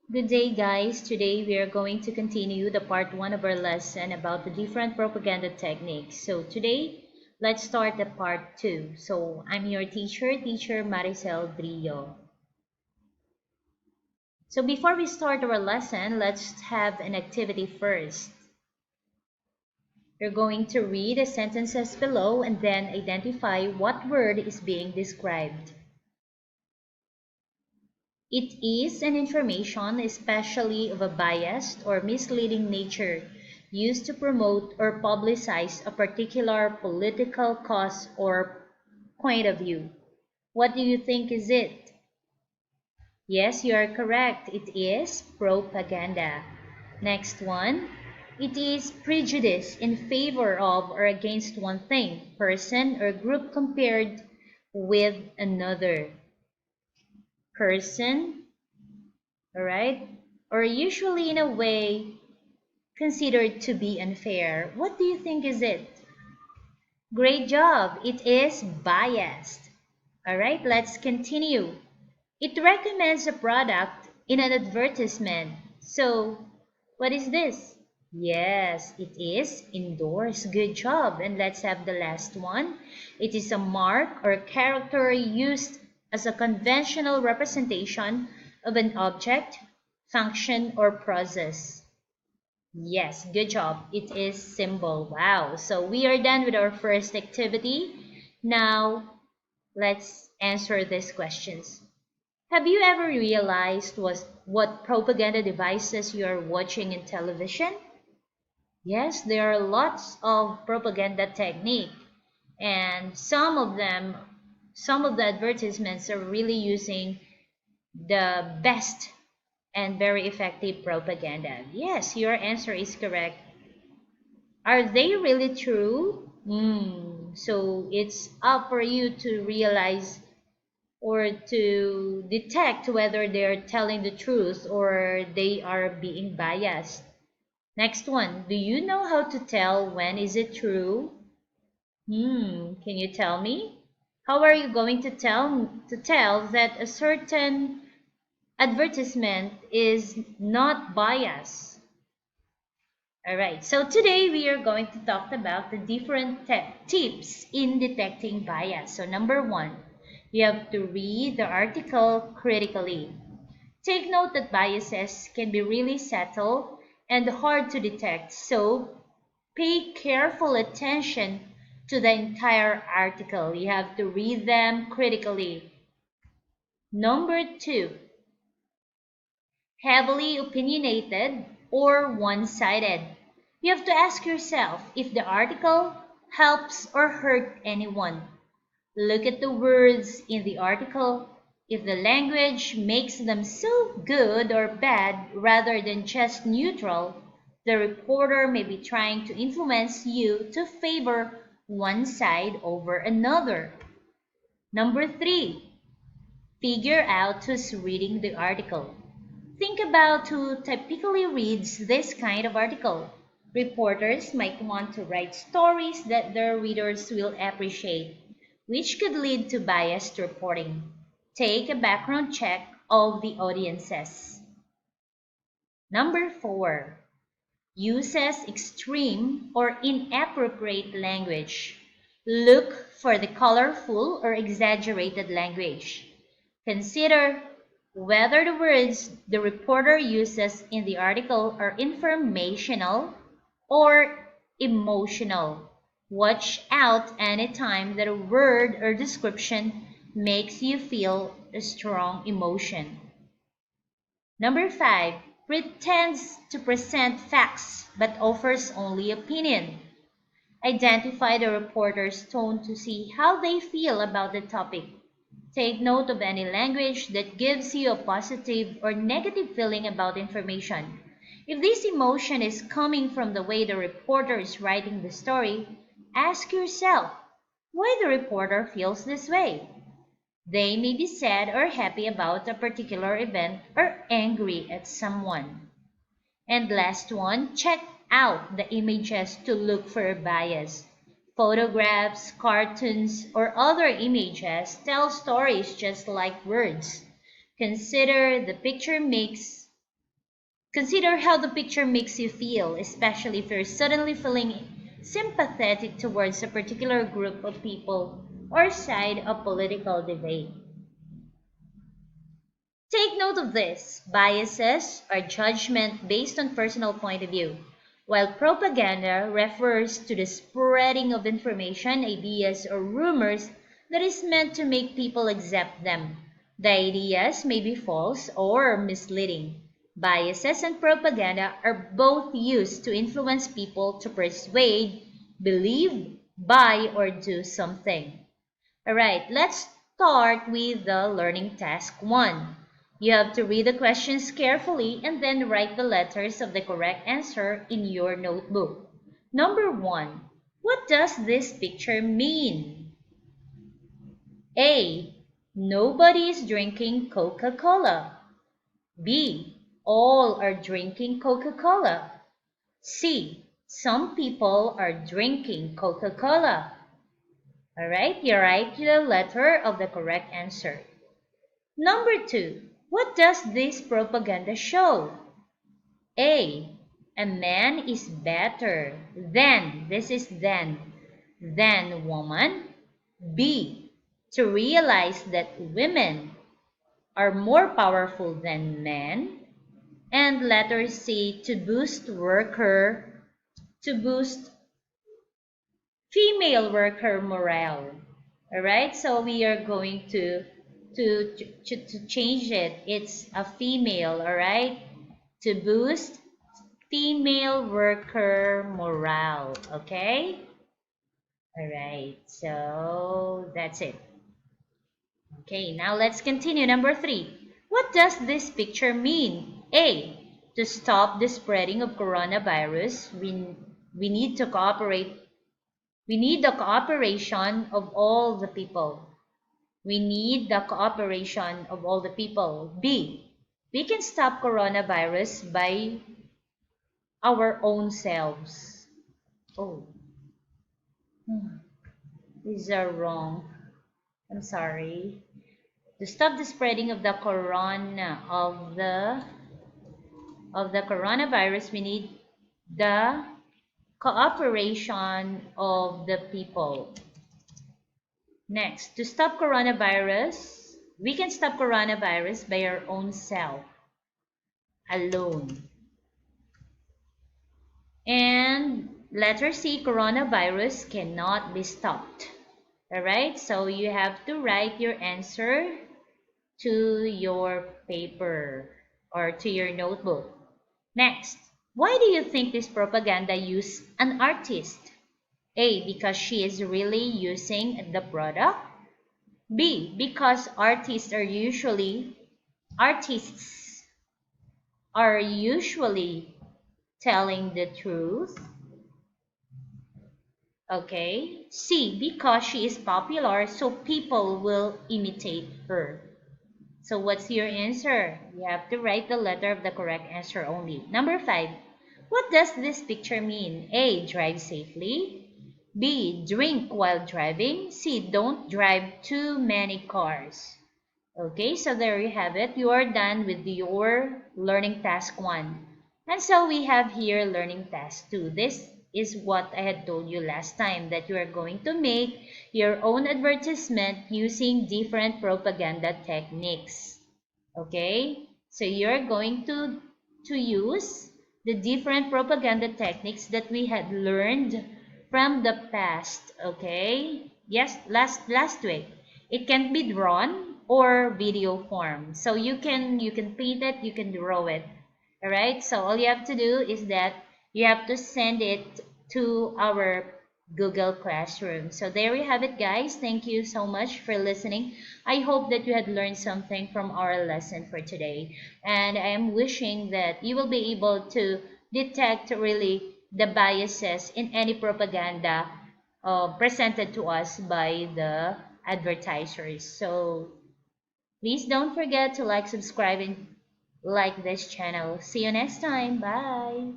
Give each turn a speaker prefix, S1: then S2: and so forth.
S1: Good day, guys. Today we are going to continue the part one of our lesson about the different propaganda techniques. So today, let's start the part two. So I'm your teacher Maricel Brillo. So before we start our lesson, let's have an activity first. You're going to read the sentences below and then identify what word is being described. It is an information, especially of a biased or misleading nature, used to promote or publicize a particular political cause or point of view. What do you think is it? Yes, you are correct. It is propaganda. Next one. It is prejudice in favor of or against one thing, person, or group compared with another. Person, all right? Or usually in a way considered to be unfair. What do you think is it? Great job. It is biased. All right, let's continue. It recommends a product in an advertisement. So, what is this? Yes, it is endorsed. Good job. And let's have the last one. It is a mark or character used as a conventional representation of an object, function, or process. Yes, good job. It is symbol. Wow. So we are done with our first activity. Now, let's answer these questions. Have you ever realized what propaganda devices you are watching in television? Yes, there are lots of propaganda technique, and some of the advertisements are really using the best and very effective propaganda. Yes, your answer is correct. Are they really true? So it's up for you to realize or to detect whether they're telling the truth or they are being biased. Next one, do you know how to tell when is it true? Can you tell me? How are you going to tell that a certain advertisement is not biased? All right, so today we are going to talk about the different tips in detecting bias. So number one, you have to read the article critically. Take note that biases can be really subtle and hard to detect, so pay careful attention to the entire article. You have to read them critically. Number two, heavily opinionated or one-sided. You have to ask yourself if the article helps or hurt anyone. Look at the words in the article. If the language makes them so good or bad rather than just neutral, the reporter may be trying to influence you to favor one side over another. Number three, figure out who's reading the article. Think about who typically reads this kind of article. Reporters might want to write stories that their readers will appreciate, which could lead to biased reporting. Take a background check of the audiences. Number four, uses extreme or inappropriate language. Look for the colorful or exaggerated language. Consider whether the words the reporter uses in the article are informational or emotional. Watch out anytime that a word or description makes you feel a strong emotion. Number five, pretends to present facts but offers only opinion. Identify the reporter's tone to see how they feel about the topic. Take note of any language that gives you a positive or negative feeling about information. If this emotion is coming from the way the reporter is writing the story, ask yourself why the reporter feels this way. They may be sad or happy about a particular event or angry at someone. And last one, check out the images to look for bias. Photographs, cartoons, or other images tell stories just like words. Consider the picture makes Consider how the picture makes you feel, especially if you're suddenly feeling sympathetic towards a particular group of people or side of political debate. Take note of this. Biases are judgment based on personal point of view, while propaganda refers to the spreading of information, ideas, or rumors that is meant to make people accept them. The ideas may be false or misleading. Biases and propaganda are both used to influence people to persuade, believe, buy, or do something. Alright, let's start with the learning task 1. You have to read the questions carefully and then write the letters of the correct answer in your notebook. Number 1. What does this picture mean? A. Nobody is drinking Coca-Cola. B. All are drinking Coca-Cola. C. Some people are drinking Coca-Cola. Alright, you write the letter of the correct answer. Number 2. What does this propaganda show? A. A man is better than woman. B. To realize that women are more powerful than men. And letter C. To boost female worker morale. All right, so we are going to change it. It's a female, all right, to boost female worker morale. Okay, all right, so that's it. Okay, now let's continue. Number 3. What does this picture mean? A. To stop the spreading of coronavirus, we need to cooperate. We need the cooperation of all the people. We need the cooperation of all the people. B. We can stop coronavirus by our own selves. Oh, these are wrong. I'm sorry. To stop the spreading of the coronavirus, we need the cooperation of the people. Next, to stop coronavirus, we can stop coronavirus by our own self, alone. And letter C, coronavirus cannot be stopped. Alright, so you have to write your answer to your paper or to your notebook. Next, why do you think this propaganda used an artist? A, because she is really using the product. B, because artists are usually telling the truth. Okay. C, because she is popular, so people will imitate her. So what's your answer? You have to write the letter of the correct answer only. Number 5. What does this picture mean? A, drive safely. B, drink while driving. C, don't drive too many cars. Okay, so there you have it. You are done with your learning task 1. And so we have here learning task 2. This is what I had told you last time, that you are going to make your own advertisement using different propaganda techniques. Okay, so you're going to use the different propaganda techniques that we had learned from the past. Okay, yes, last week. It can be drawn or video form, so you can paint it, you can draw it. All right, so all you have to do is that you have to send it to our Google Classroom. So there you have it, guys. Thank you so much for listening. I hope that you had learned something from our lesson for today, and I am wishing that you will be able to detect really the biases in any propaganda presented to us by the advertisers. So please don't forget to like, subscribe, and like this channel. See you next time. Bye.